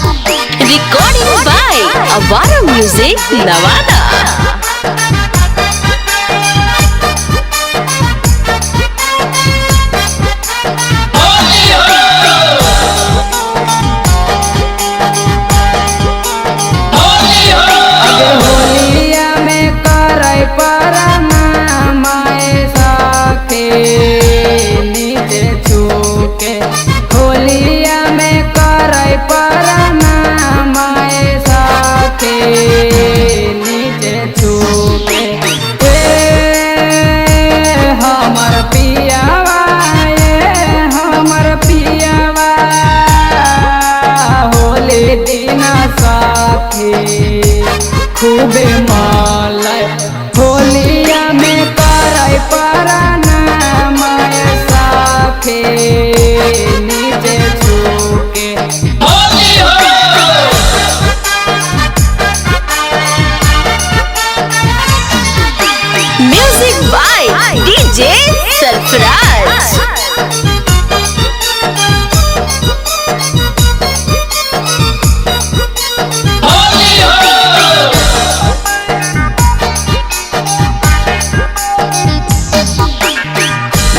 Recording by Avara Music, Navada. खूबे मालय होलिया में करय परनाम साखे नीचे छूके Music by DJ Sarfraz.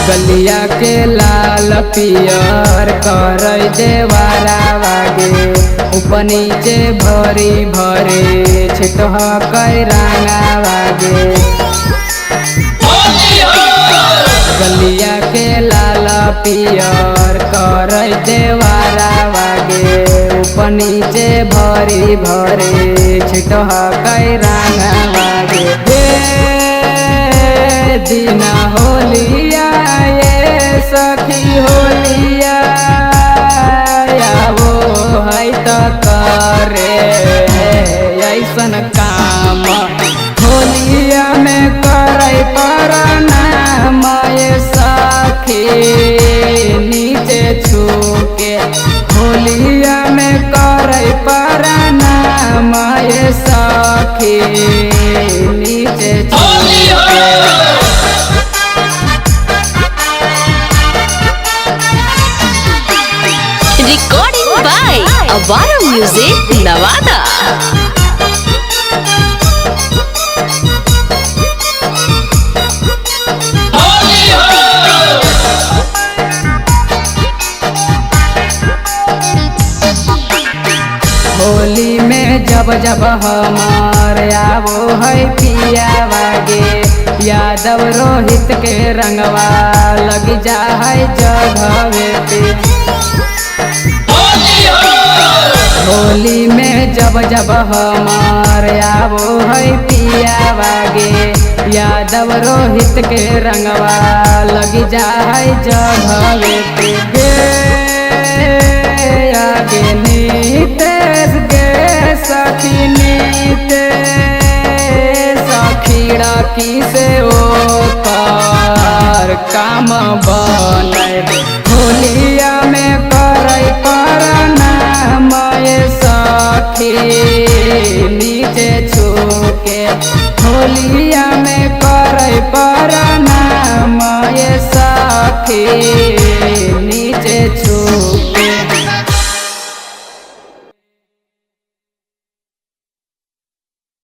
गलिया के लाल पियर करय देवारा वागे ऊपर नीचे भरी भरे छिटह कई रंगा वागे गलिया के लाल पियर करय देवारा वागे ऊपर नीचे भरी भरे छिटह कई रंगा वागे दीना होलिया सखी होलिया वो है तो करे ऐसन काम होलिया में करे परनाम सखी नीचे छूके होलिया में करे परनाम सखी नीचे छूके Recording by Avara Music, Navada. Holi में जब जब हमार आवो है पिया वागे यादव रोहित के रंगवा लग जा है जगहवे पे होली में जब जब हमार आवो है पिया वागे यादव रोहित के रंगवा लग जा है जगहवे पे आगे नीतेश गे सखी नीतेश सखीड़ा की से ओ पर काम बनय होलिया में करय परनाम सखी नीचे छूके होलिया में करय परनाम सखी